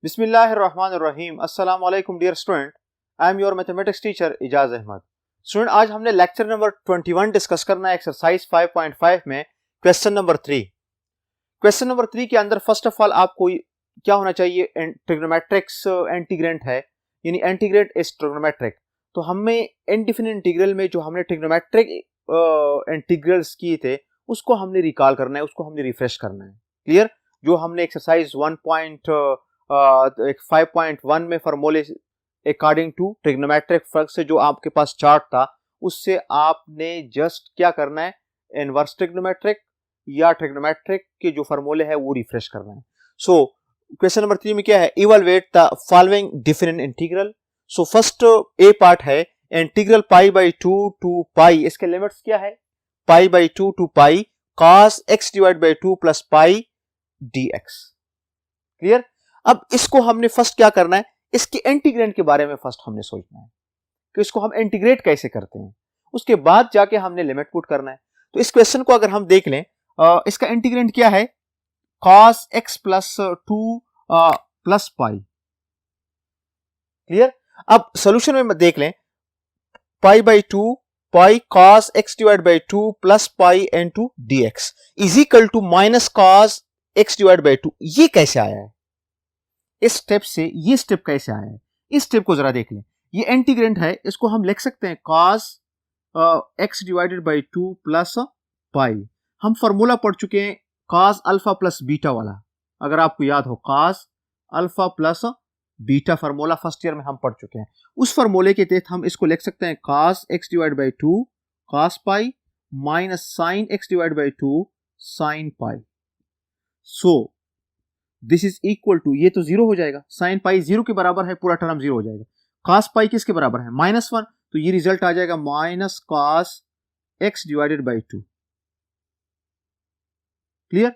बिस्मिल्लाहिर्रहमानिर्रहीम। अस्सलाम वालेकुम dear student, I am your mathematics teacher Ijaz Ahmad. Student, आज हमने लेक्चर नंबर 21 डिस्कस करना है एक्सरसाइज 5.5 में क्वेश्चन नंबर 3। क्वेश्चन नंबर 3 के अंदर फर्स्ट ऑफ ऑल आपको क्या होना चाहिए, ट्रिग्नोमेट्रिक्स इंटीग्रेंट है, यानी इंटीग्रेट इज ट्रिग्नोमेट्रिक। तो हमें इनडिफिनिट इंटीग्रल में जो हमने ट्रिग्नोमेट्रिक इंटीग्रल्स किए थे उसको हमने रिकॉल करना है, उसको हमने रिफ्रेश करना है। क्लियर? जो हमने एक्सरसाइज 5.1 में फॉर्मूले अकॉर्डिंग टू ट्रिग्नोमेट्रिक फंक्शन से जो आपके पास चार्ट था उससे आपने जस्ट क्या करना है, इनवर्स ट्रिग्नोमेट्रिक या ट्रिग्नोमेट्रिक के जो फॉर्मूले है वो रिफ्रेश करना है। सो क्वेश्चन नंबर 3 में क्या है, evaluate the following different integral. So first A part है integral pi by 2 to pi, इसके लिमिट्स क्या है, pi by 2 to pi cos x divide by 2 plus pi dx। Clear? अब इसको हमने फर्स्ट क्या करना है, इसके इंटीग्रेंट के बारे में फर्स्ट हमने सोचना है कि इसको हम इंटीग्रेट कैसे करते हैं, उसके बाद जाके हमने लिमिट पुट करना है। तो इस क्वेश्चन को अगर हम देख लें, इसका इंटीग्रेंट क्या है, cos x plus 2 plus pi. Clear? अब सोल्यूशन में देख लें, pi by 2 pi cos x divide by 2 plus pi into dx is equal to minus cos x divide by 2। ये कैसे आया है, इस स्टेप से ये स्टेप कैसे आया है, इस स्टेप को जरा देख लें। ये इंटीग्रेंट है, इसको हम लिख सकते हैं cos x divided by 2 plus पाई। हम फॉर्मूला पढ़ चुके हैं cos अल्फा प्लस बीटा वाला, अगर आपको याद हो cos alpha plus beta formula first year में हम पढ़ चुके हैं। उस फार्मूले के तहत हम इसको लिख सकते हैं cos x divide by 2 cos pi minus sin x divide by 2 sin pi. So this is equal to, ये तो जीरो हो जाएगा, साइन पाई जीरो के बराबर है, पूरा टर्म जीरो हो जाएगा। cos पाई किसके बराबर है, -1, तो ये रिजल्ट आ जाएगा minus cos x divided by 2। Clear?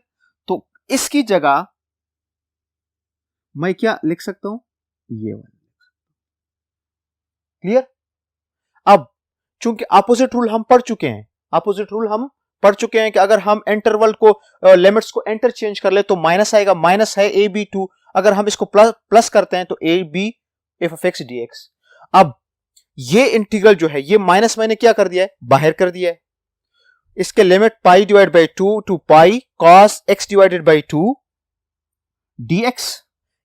तो इसकी जगह मैं क्या लिख सकता हूं, ये वाला। क्लियर? अब चूंकि अपोजिट रूल हम पढ़ चुके हैं, अपोजिट रूल हम पढ़ चुके हैं कि अगर हम इंटरवल को लिमिट्स को इंटरचेंज कर ले तो माइनस आएगा, माइनस है ए बी 2, अगर हम इसको प्लस करते हैं तो a b f of x d x. अब ये इंटीग्रल जो है, ये माइनस मैंने क्या कर दिया है, बाहर कर दिया है। इसके limit pi divide by 2 to pi cos x divided by 2 dx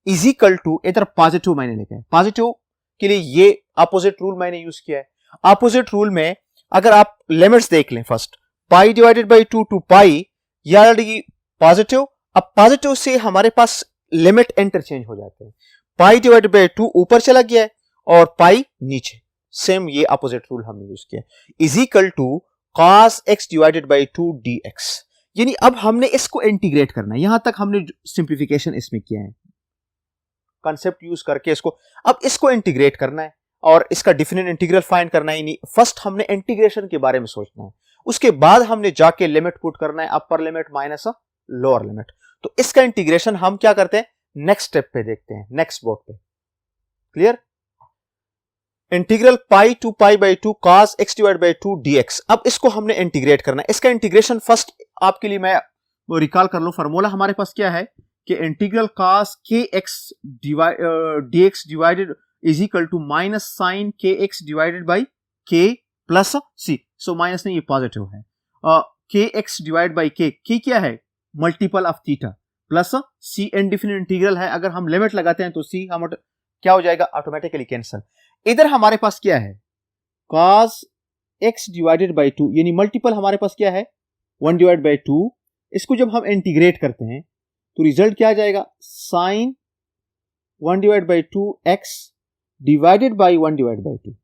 is equal to, इधर पॉजिटिव मैंने लिखा है, पॉजिटिव के लिए ये अपोजिट रूल मैंने यूज किया है। अपोजिट रूल में अगर आप लिमिट्स देख लें, first pi divided by 2 to pi, ये ऑलरेडी पॉजिटिव, अब पॉजिटिव से हमारे पास लिमिट इंटरचेंज हो जाते हैं। पाई डिवाइडेड बाई 2 ऊपर चला गया है और पाई नीचे, सेम ये अपोजिट रूल हमने यूज किया, is equal to cos x divided by 2 dx। यानी अब हमने इसको इंटीग्रेट करना है, यहां तक हमने सिंप्लीफिकेशन इसमें किया है, कंसेप्ट यूज करके इसको, अब इसको इंटीग्रेट करना है और इसका डिफिनेट इंटीग्रल फाइंड करना है। यानी फर्स्ट हमने इंटीग्रेशन के बारे में सोचना है, उसके बाद हमने जाके लिमिट पुट करना है, अपर लिमिट माइनस लोअर लिमिट। तो इसका इंटीग्रेशन हम क्या करते हैं, नेक्स्ट स्टेप पे देखते हैं, नेक्स्ट बोर्ड पे। Clear? Integral pi to pi by 2 cos x divide by 2 dx। अब इसको हमने इंटीग्रेट करना है, इसका इंटीग्रेशन फर्स्ट आपके लिए मैं रिकॉल कर लूं, फार्मूला हमारे पास क्या है कि integral cos kx dx divided is equal to minus sine kx divided by k plus c। So minus नहीं, ये पॉजिटिव है। kx डिवाइड बाई k क्या है, multiple of theta, plus c indefinite integral है, अगर हम लिमिट लगाते हैं तो c हम क्या हो जाएगा, ऑटोमेटिकली कैंसिल। इधर हमारे पास क्या है, cos x डिवाइडेड बाई 2, यानी मल्टीपल हमारे पास क्या है, 1 डिवाइड बाई 2। इसको जब हम इंटीग्रेट करते हैं तो रिजल्ट क्या आ जाएगा, sine 1 divide by 2 x divided by 1 divide by 2।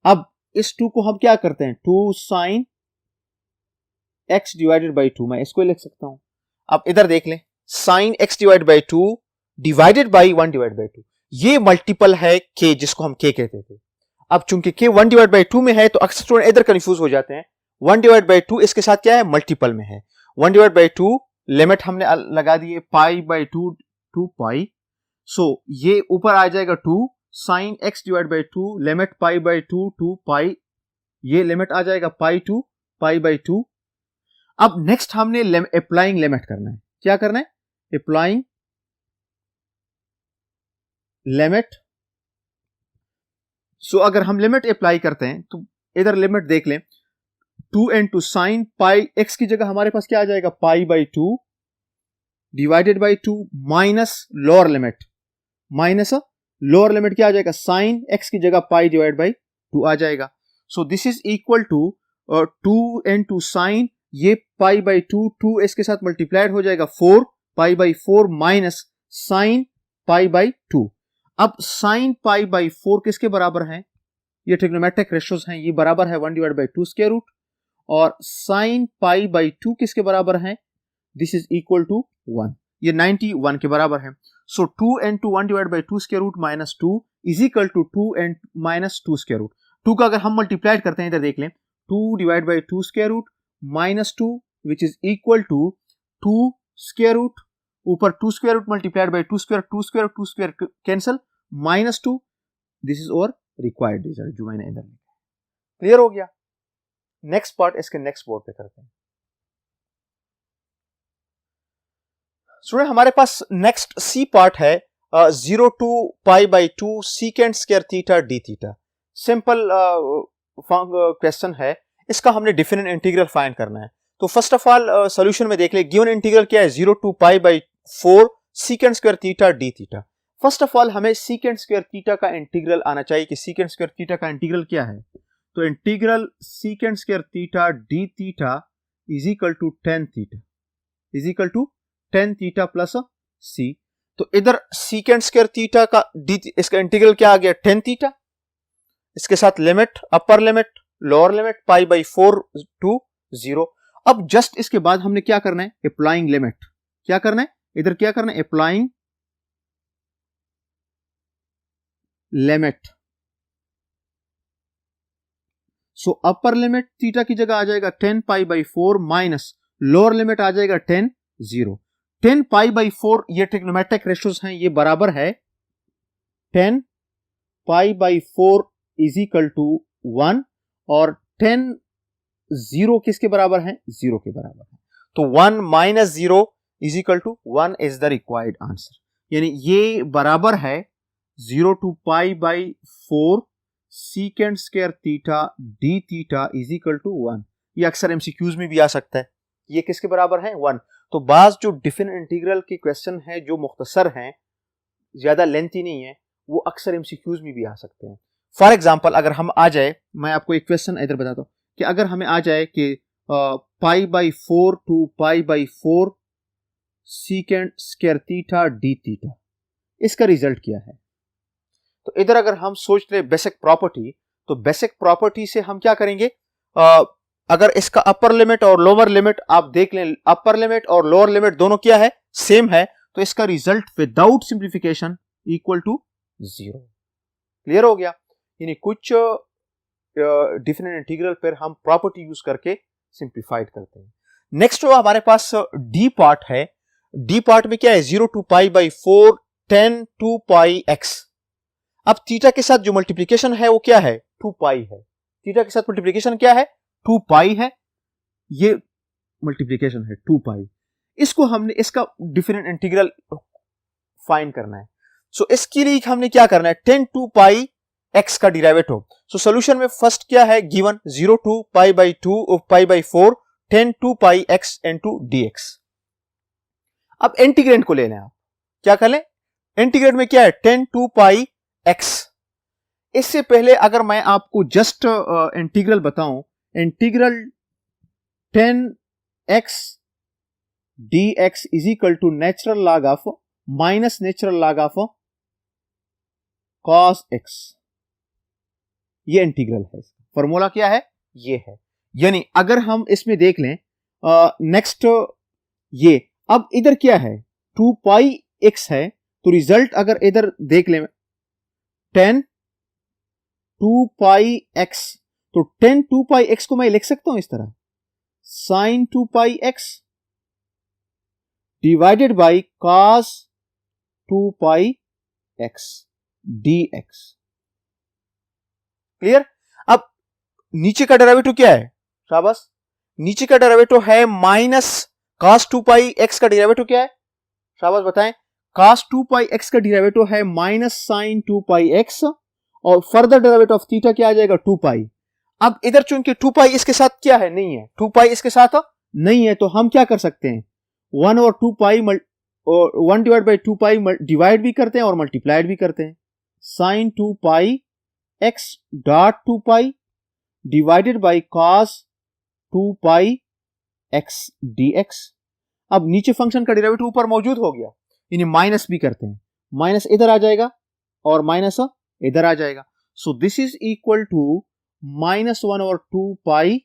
अब इस 2 को हम क्या करते हैं, 2 साइन x डिवाइडेड बाई 2, मैं इसको लिख सकता हूं। अब इधर देख लें, sine x divide by 2 divided by 1 divide by 2, ये मल्टीपल है k, जिसको हम k कहते थे। अब चूंकि k 1 डिवाइड बाई 2 में है तो अक्सर स्टूडेंट इधर कंफ्यूज हो जाते हैं, 1 डिवाइड बाई 2 इसके साथ क्या है, मल्टीपल में है। 1 डिवाइड बाई 2 लिमिट हमने लगा दी है पाई बाई 2 टू पाई, सो ये ऊपर आ जाएगा 2 sine x divide by 2 limit pi by 2 to pi, ये लिमिट आ जाएगा पाई टू पाई बाई 2। अब नेक्स्ट हमने अप्लाइंग लिमिट करना है, क्या करना है, अप्लाइंग लिमिट, सो अगर हम लिमिट अप्लाई करते हैं तो इधर लिमिट देख लें, 2 into साइन पाई एक्स की जगह हमारे पास क्या आ जाएगा, पाई by 2 divided by 2 minus lower limit, minus lower limit क्या आ जाएगा, साइन एक्स की जगह पाई डिवाइड बाई 2 आ जाएगा। So this is equal to 2 into sine, ये पाई बाई 2, 2 इसके साथ मल्टीप्लाइड हो जाएगा 4 पाई by 4 minus sine pi by 2। अब साइन पाई बाई 4 किसके बराबर है, ये ट्रिग्नोमेट्रिक रेशियोज हैं, ये बराबर है 1 डिवाइड बाई 2 स्क्वायर रूट, और साइन पाई बाई 2 किसके बराबर है, दिस इज इक्वल टू 1, ये 91 के बराबर है। So 2 into 1 divide by 2 square root minus 2 is equal to 2 and minus 2 square root. 2 का अगर हम मल्टीप्लाइड करते हैं, इधर देख लें, 2 divide by 2 square root minus 2 which is equal to 2 square root, ऊपर 2 square root multiplied by 2 square, 2 square 2 square cancel, minus 2, this is और रिक्वायर्ड रिजल्ट जो मैंने इधर लिखा। क्लियर हो गया। नेक्स्ट पार्ट इसके नेक्स्ट बोर्ड पे करते हैं। स्टूडेंट हमारे पास नेक्स्ट सी पार्ट है 0 to pi by 2 secant square theta d theta. Simple question है, इसका हमने डिफरेंट इंटीग्रल फाइंड करना है। तो फर्स्ट ऑफ ऑल सॉल्यूशन में देख ले, गिवन इंटीग्रल क्या है, 0 to pi by 4 secant square theta d theta. First of all हमें सीकेंड स्क्वायर थीटा का इंटीग्रल आना चाहिए कि सीकेंड स्क्वायर थीटा का इंटीग्रल क्या है। तो integral secant square theta d theta is equal to tan theta, is equal to tan theta plus c. तो इधर सीकेंड स्क्वायर थीटा का डी, इसका इंटीग्रल क्या आ गया, टेन थीटा, इसके साथ limit, upper limit, lower limit, pi by 4 to 0। अब जस्ट इसके बाद हमने क्या करना है, अप्लाइंग लिमिट, क्या करना है, इधर क्या करना है, applying limit. So upper limit theta की जगह आ जाएगा 10 pi by 4 minus lower limit आ जाएगा 10 0। 10 पाई बाई 4 ये ट्रिग्नोमेट्रिक रेशियोज हैं, ये बराबर है 10 pi by 4 is equal to 1 और 10 0 किसके बराबर है, 0 के बराबर है। तो 1 minus 0 is equal to 1 is the required answer, यानी ये बराबर है 0 to pi by 4 secant square theta d theta is equal to 1। ये अक्सर एमसीक्यूज में भी आ सकता है, ये किसके बराबर है, 1। तो बाज जो डिफरेंट इंटीग्रल के क्वेश्चन है जो मुख्तसर हैं, ज्यादा लेंथी नहीं है, वो अक्सर एमसीक्यूज में भी आ सकते हैं। फॉर एग्जांपल अगर हम आ जाए, मैं आपको एक क्वेश्चन इधर बताता हूं कि अगर हमें आ जाए कि pi by 4 to pi by 4 secant square theta d theta, इसका रिजल्ट क्या है। तो इधर अगर हम सोच रहे बेसिक प्रॉपर्टी, तो बेसिक प्रॉपर्टी से हम क्या करेंगे, अगर इसका अपर लिमिट और लोअर लिमिट आप देख लें, अपर लिमिट और लोअर लिमिट दोनों क्या है, सेम है, तो इसका result without simplification equal to 0। Clear हो गया। यानी कुछ डिफरेंट इंटीग्रल पर हम प्रॉपर्टी यूज करके सिंप्लीफाइड करते हैं। नेक्स्ट जो हमारे पास डी पार्ट है, डी पार्ट में क्या है, 0 to pi by 4 10 to pi x. अब थीटा के साथ जो मल्टीप्लीकेशन है वो क्या है, 2 पाई है। थीटा के साथ मल्टीप्लीकेशन क्या है, 2 पाई है, ये मल्टीप्लीकेशन है 2 पाई। इसको हमने, इसका डिफरेंट इंटीग्रल फाइंड करना है। सो इसके लिए हमने क्या करना है, 10 टू पाई एक्स का डिराइवेटिव। सो सॉल्यूशन में फर्स्ट क्या है, given 0 to pi by 2 pi by 4 10 to pi x into d x. अब इंटीग्रेंड को लेना है, आप क्या कर लें, इंटीग्रेंड में क्या है, 10 टू पाई एक्स। इससे पहले अगर मैं आपको जस्ट इंटीग्रल बताऊं, integral 10x dx is equal to natural log of minus natural log of cos x, ये इंटीग्रल है। फॉर्मूला क्या है, ये है। यानी अगर हम इसमें देख लें नेक्स्ट, ये अब इधर क्या है, 2 पाई x है, तो रिजल्ट अगर इधर देख लें 10 2 पाई x, तो 10 2 पाई x को मैं लिख सकता हूं इस तरह, sine 2 pi x divided by cos 2 pi x dx। Clear. अब नीचे का डेरिवेटिव क्या है, शाबाश, नीचे का डेरिवेटिव है माइनस cos 2 पाई x का डेरिवेटिव क्या है, शाबाश बताएं, cos 2 पाई x का डेरिवेटिव है माइनस साइन 2 पाई x और फर्दर डेरिवेटिव ऑफ थीटा क्या आ जाएगा 2 पाई। अब इधर चूंकि 2 पाई इसके साथ क्या है, नहीं है, 2 पाई इसके साथ नहीं है, तो हम क्या कर सकते हैं 1 और 2 pi 1 divide by 2 pi divide भी करते हैं और मल्टीप्लाइड भी करते हैं। Sine 2 pi x dot 2 pi divided by cos 2 pi x dx। अब नीचे फंक्शन का डेरिवेटिव ऊपर मौजूद हो गया, इन्हें माइनस भी करते हैं, माइनस इधर आ जाएगा और माइनस इधर आ जाएगा। So this is equal to minus 1 और 2 pi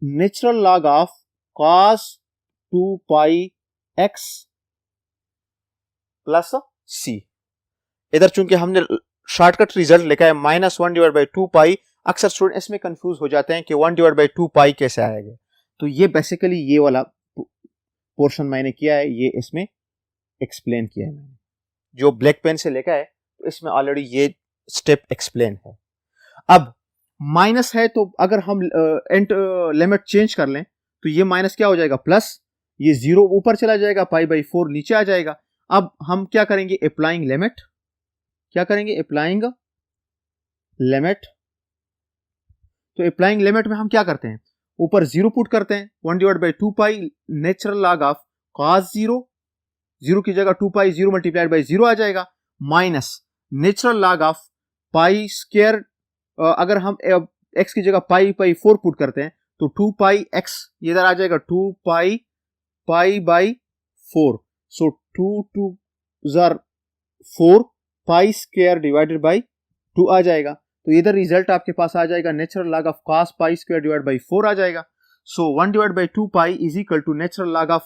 natural log of cos 2 pi x plus c। इधर चूंकि हमने शॉर्टकट रिजल्ट लिखा है माइनस 1 डिवाइड बाई 2 पाई, अक्सर स्टूडेंट इसमें कंफ्यूज हो जाते हैं कि 1 डिवाइड बाई 2 पाई कैसे आएगा। तो ये बेसिकली ये वाला पोर्शन मैंने किया है, ये इसमें एक्सप्लेन किया है मैंने, जो ब्लैक पेन से लिखा है तो इसमें ऑलरेडी ये स्टेप एक्सप्लेन है। अब माइनस है तो अगर हम लिमिट चेंज कर लें तो ये माइनस क्या हो जाएगा प्लस, ये जीरो ऊपर चला जाएगा, पाई बाई 4 नीचे आ जाएगा। अब हम क्या करेंगे अप्लाइंग लिमिट, क्या करेंगे अप्लाइंग लिमिट। तो अप्लाइंग लिमिट में हम क्या करते हैं, ऊपर जीरो पुट करते हैं, 1 divide by 2 pi natural log of cos 0, zero की जगह 2 पाई 0 मल्टीप्लाइड बाई 0 आ जाएगा, minus natural log of pi square, अगर हम x की जगह पाई पाई 4 पुट करते हैं तो 2 पाई x ये इधर आ जाएगा 2 पाई पाई बाई 4। सो 2 जार 4 पाई स्क्वायर डिवाइडेड बाई 2 आ जाएगा। तो इधर रिजल्ट आपके पास आ जाएगा natural log of cos pi square divide by 4 आ जाएगा। So 1 divide by 2 pi is equal to natural log of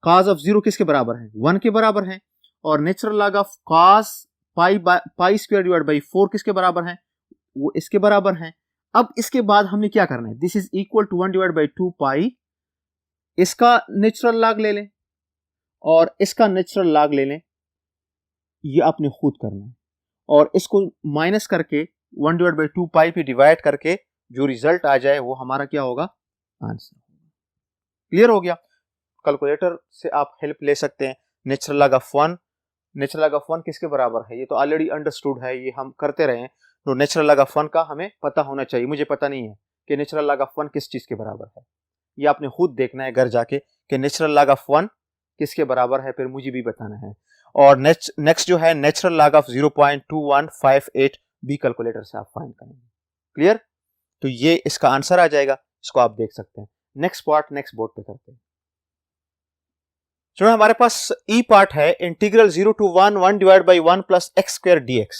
cos of 0 किसके बराबर है 1 के बराबर है, और natural log of cos pi square divide by 4 किसके बराबर है, वो इसके बराबर है। अब इसके बाद हमने क्या करना है, this is equal to 1 divide by 2 pi, इसका नेचुरल लॉग ले लें और इसका नेचुरल लॉग ले लें, ये आपने खुद करना है, और इसको माइनस करके 1 डिवाइड बाई 2 पाई पे डिवाइड करके जो रिजल्ट आ जाए वो हमारा क्या होगा, आंसर। क्लियर हो गया। कैलकुलेटर से आप हेल्प ले सकते हैं। Natural log of 1, natural log of 1 किसके बराबर है, ये तो ऑलरेडी अंडरस्टूड है, ये हम करते रहे हैं। तो नेचुरल लॉग ऑफ 1 का हमें पता होना चाहिए, मुझे पता नहीं है कि नेचुरल लॉग ऑफ 1 किस चीज के बराबर है, ये आपने खुद देखना है घर जाके कि नेचुरल लॉग ऑफ 1 किसके बराबर है, फिर मुझे भी बताना है। और नेक्स्ट जो है नेचुरल लॉग ऑफ 0.2158 भी कैलकुलेटर से आप फाइंड करेंगे। क्लियर, तो ये इसका आंसर आ जाएगा, इसको आप देख सकते हैं। नेक्स्ट पार्ट नेक्स्ट बोर्ड पे करते हैं। चलो हमारे पास ई पार्ट है integral 0 to 1 divide by 1 plus x square dx।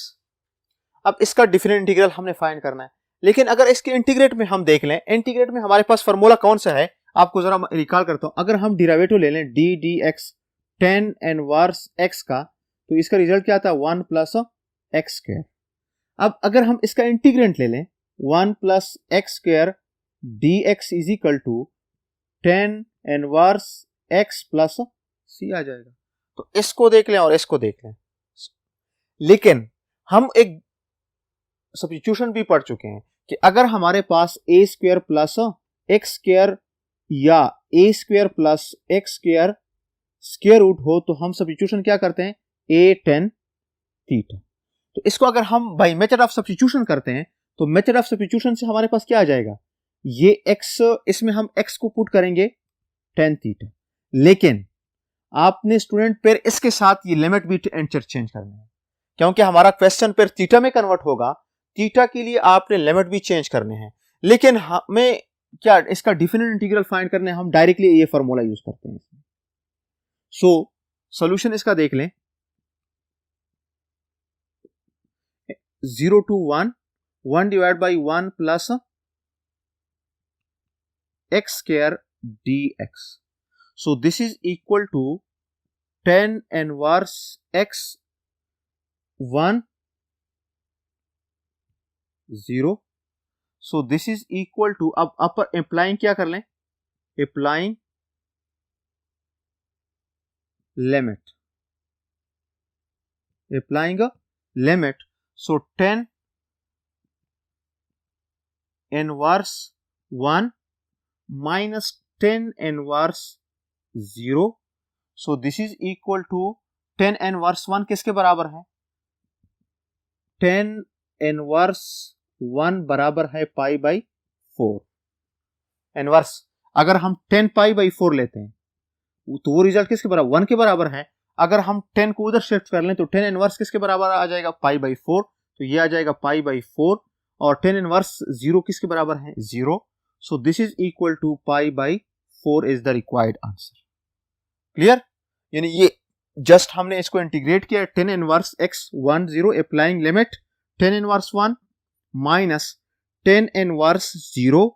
अब इसका डिफरेंट इंटीग्रल हमने फाइंड करना है, लेकिन अगर इसके इंटीग्रेट में हम देख लें, इंटीग्रेट में हमारे पास फार्मूला कौन सा है, आपको जरा रिकॉल करता हूं। अगर हम डेरिवेटिव ले लें D D x tan inverse x का, तो इसका रिजल्ट क्या आता है 1 प्लस एक्स स्क्वायर। अब अगर हम इसका इंटीग्रेंट ले लें 1 plus x square d x is equal to 10 inverse x plus c आ जाएगा। तो इसको देख लें और इसको देख लें, लेकिन हम एक सब्स्टिट्यूशन भी पढ़ चुके हैं कि अगर हमारे पास a square plus x square या a square plus x square square root हो तो हम सब्स्टिट्यूशन क्या करते हैं ए टेन थीटा। तो इसको अगर हम बाय मेथड ऑफ सब्स्टिट्यूशन करते हैं तो मेथड ऑफ सब्स्टिट्यूशन से हमारे पास क्या आ जाएगा, ये एक्स, इसमें हम एक्स को पुट करेंगे टेन थीटा, लेकिन आपने स्टूडेंट फिर इसके साथ ये लिमिट भी इंटरचेंज करना है, क्योंकि हमारा क्वेश्चन फिर थीटा में कन्वर्ट होगा, थीटा के लिए आपने लिमिट भी चेंज करने हैं। लेकिन हमें क्या इसका डिफिनेट इंटीग्रल फाइंड करने, हम डायरेक्टली ये फार्मूला यूज करते हैं। सो सॉल्यूशन इसका देख लें, 0 to 1 divide by 1 plus x square dx। So this is equal to 10 inverse x 1 0। So this is equal to, अब अपर अप्लाइंग क्या कर लें, applying limit, applying limit. So 10 inverse 1 minus 10 inverse 0। So this is equal to 10 inverse 1 किसके बराबर है? 10 inverse 1 बराबर है pi by 4। Inverse अगर हम 10 पाई बाई 4 लेते हैं तो वो रिजल्ट किसके बराबर? 1 के बराबर है। अगर हम 10 को उधर शिफ्ट कर लें तो 10 इनवर्स किसके बराबर आ जाएगा? पाई बाई 4। तो ये आ जाएगा पाई बाई 4 और 10 इनवर्स 0 किसके बराबर है? 0। So this is equal to pi by 4 is the required answer. Clear? यानी ये जस्ट हमने इसको इंटीग्रेट किया 10 inverse x 1 0 applying limit 10 inverse 1 minus 10 inverse 0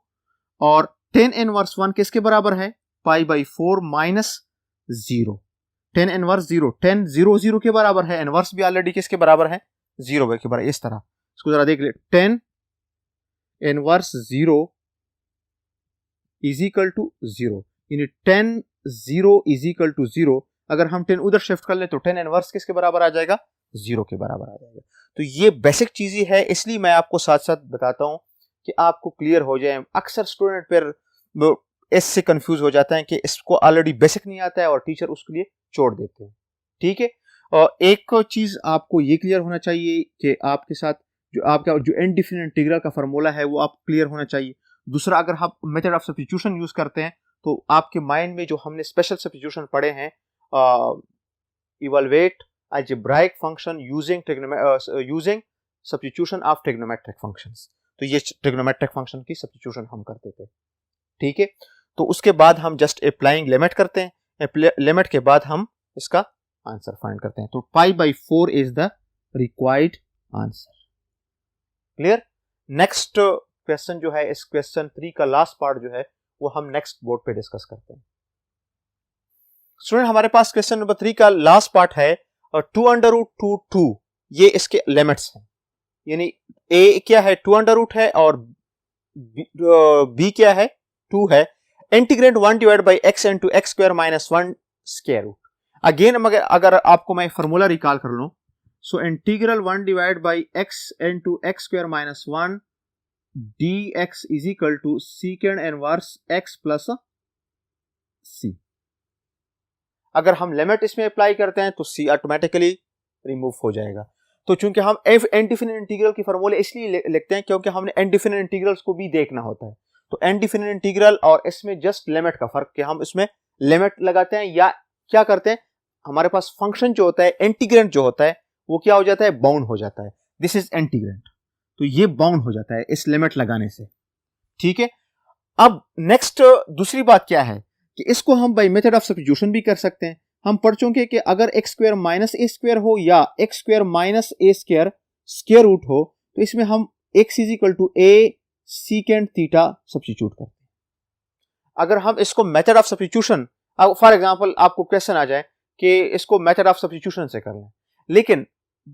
और 10 इनवर्स 1 किसके बराबर है? Pi by 4 minus 0। 10 इनवर्स 0 10 0 0 के बराबर है। इनवर्स भी ऑलरेडी किसके बराबर है? 0 के बराबर। इस तरह इसको जरा देख ले, 10 इनवर्स 0 इज इक्वल टू 0, यानी 10 0 इज इक्वल टू 0। अगर हम 10 उधर शिफ्ट कर ले तो 10 इनवर्स किसके बराबर आ जाएगा? 0 के बराबर आ जाएगा। तो ये बेसिक चीजें है, इसलिए मैं आपको साथ साथ बताता हूं कि आपको क्लियर हो जाए। अक्सर स्टूडेंट फिर इससे कंफ्यूज हो जाता है कि इसको ऑलरेडी बेसिक नहीं आता है और टीचर उसके लिए छोड़ देते हैं। ठीक है, और एक चीज आपको ये क्लियर होना चाहिए कि आपके साथ जो आपका जो इनडिफिनिट इंटीग्रल का फार्मूला है वो आप क्लियर होना चाहिए। दूसरा, अगर आप मेथड ऑफ सब्स्टिट्यूशन यूज करते हैं तो आपके माइंड में जो हमने स्पेशल सब्स्टिट्यूशन पढ़े हैं, evaluate algebraic function using substitution of trigonometric functions, तो ये ट्रिग्नोमेट्रिक फंक्शन की सब्स्टिट्यूशन हम करते थे। ठीक है, तो उसके बाद हम जस्ट अप्लाइंग लिमिट करते हैं, लिमिट के बाद हम इसका आंसर फाइंड करते हैं। तो पाई by 4 is the required answer. Clear? Next question जो है, इस क्वेश्चन 3 का लास्ट पार्ट जो है वो हम नेक्स्ट बोर्ड पे डिस्कस करते हैं। स्टूडेंट, हमारे पास क्वेश्चन नंबर 3 का लास्ट पार्ट है 2 अंडर रूट 2 ये इसके लिमिट्स हैं। यानी a क्या है? 2 अंडर रूट है और b क्या है? 2 है। Integrate 1 divide by x into x square minus 1 square root. Again अगर आपको मैं फॉर्मूला रिकॉल कर लूं, so integral 1 divide by x into x square minus 1 dx is equal to secant inverse x plus c। अगर हम limit इसमें apply करते हैं तो c ऑटोमेटिकली रिमूव हो जाएगा। तो चूंकि हम इनडिफिनिट इंटीग्रल की फॉर्मूले इसलिए लिखते हैं क्योंकि हमने इनडिफिनिट इंटीग्रल्स को भी देखना होता है। तो इनडिफिनिट इंटीग्रल और इसमें जस्ट लिमिट का फर्क कि हम इसमें लिमिट लगाते हैं या क्या करते हैं, हमारे पास फंक्शन जो होता है, इंटीग्रेंट जो होता है वो क्या हो जाता है? बाउंड हो जाता है। दिस इज इंटीग्रेंट, तो ये बाउंड हो जाता है इस लिमिट लगाने से। ठीक है, अब नेक्स्ट दूसरी बात क्या है कि इसको हम बाय मेथड ऑफ सब्स्टिट्यूशन भी कर सकते हैं। हम पढ़ चुके कि अगर x square minus a square हो या x square minus a square square root हो तो इसमें हम x is equal to a secant theta substitute करते हैं। अगर हम इसको method of substitution, for example आपको क्वेश्चन आ जाए कि इसको मेथड ऑफ सब्स्टिट्यूशन से कर लें, लेकिन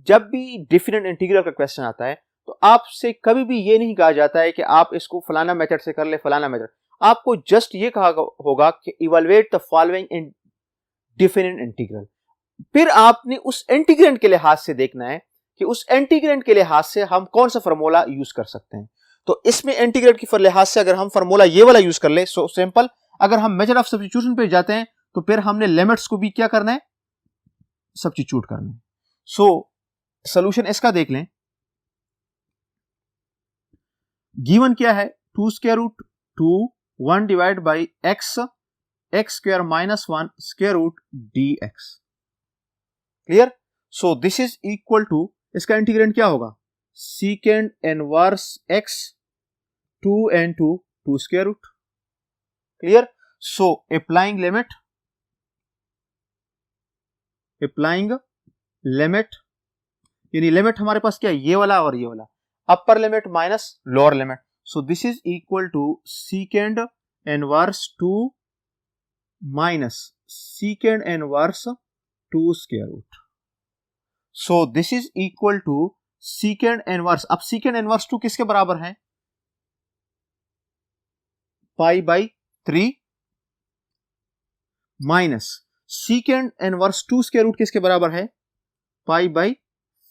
जब भी डिफिनेट इंटीग्रल का क्वेश्चन आता है तो आपसे कभी भी ये नहीं कहा जाता है कि आप इसको फलाना मेथड से कर ले, फलाना मेथड। आपको जस्ट ये कहा होगा कि evaluate the following in definite integral. फिर आपने उस इंटीग्रेंट के लिहाज से देखना है कि उस इंटीग्रेंट के लिहाज से हम कौन सा फार्मूला यूज कर सकते हैं। तो इसमें इंटीग्रेट की लिहाज से अगर हम फार्मूला ये वाला यूज कर ले, सो सिंपल। अगर हम मेथड ऑफ सब्स्टिट्यूशन पे जाते हैं तो फिर हमने लिमिट्स को भी क्या करना है? सब्स्टिट्यूट करना है। सो सॉल्यूशन इसका देख लें। गिवन क्या है? 2 square root 2 1 divide by x x square minus 1 square root dx। Clear? So this is equal to, इसका इंटीग्रेंट क्या होगा? Secant inverse x 2 into 2 square root. Clear? So applying limit यानी limit हमारे पास क्या है? ये वाला और ये वाला, upper limit minus lower limit. So this is equal to secant inverse 2 minus secant inverse 2 square root. So this is equal to secant inverse, अब सीकेंड इनवर्स 2 किसके बराबर है? Pi by 3 minus secant inverse 2 square root किसके बराबर है? Pi by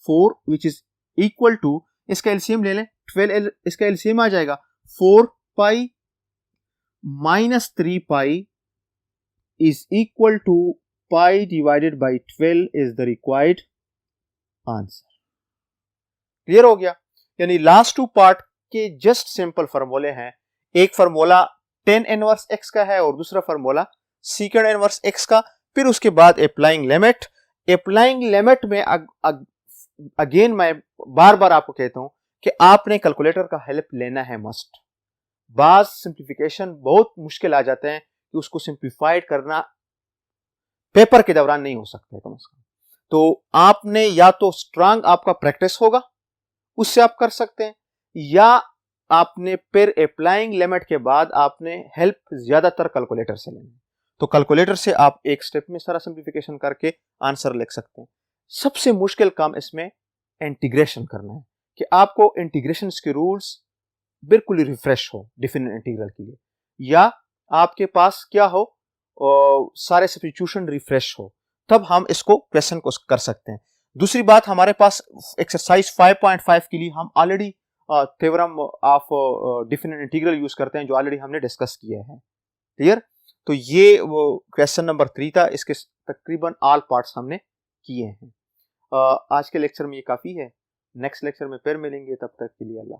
4 which is equal to, इसका LCM ले लें 12, इसका एलसीएम आ जाएगा 4 pi minus 3 pi is equal to pi divided by 12 is the required answer. Clear हो गया? यानी लास्ट टू पार्ट के जस्ट सिंपल फार्मूले हैं। एक फार्मूला टेन इनवर्स एक्स का है और दूसरा फार्मूला सीकेंड इनवर्स एक्स का। फिर उसके बाद अप्लाइंग लिमिट। अप्लाइंग लिमिट में अगेन मैं बार बार आपको कहता हूं कि आपने कैलकुलेटर का हेल्प लेना है मस्ट। बाज सिंप्लीफिकेशन बहुत मुश्किल आ जाते हैं कि उसको सिंप्लीफाइड करना पेपर के दौरान नहीं हो सकता है कम से कम। तो आपने या तो स्ट्रांग आपका प्रैक्टिस होगा, उससे आप कर सकते हैं, या आपने फिर अप्लाइंग लिमिट के बाद आपने हेल्प ज्यादातर कैलकुलेटर से लेनी है। तो कैलकुलेटर से आप एक स्टेप में सारा सिंप्लीफिकेशन करके आंसर लिख सकते हैं। सबसे मुश्किल काम इसमें इंटीग्रेशन करना है कि आपको इंटीग्रेशन के रूल्स बिल्कुल ही रिफ्रेश हो डिफिनेट इंटीग्रल के लिए, या आपके पास क्या हो सारे सब्स्टिट्यूशन रिफ्रेश हो, तब हम इसको क्वेश्चन को कर सकते हैं। दूसरी बात, हमारे पास एक्सरसाइज 5.5 के लिए हम already theorem of definite integral use करते हैं जो ऑलरेडी हमने डिस्कस किया है। क्लियर? तो ये वो क्वेश्चन नंबर 3 था, इसके तकरीबन ऑल पार्ट्स हमने किए हैं। आज के लेक्चर में ये काफी है। नेक्स्ट लेक्चर में फिर मिलेंगे, तब तक के लिए अल्लाह।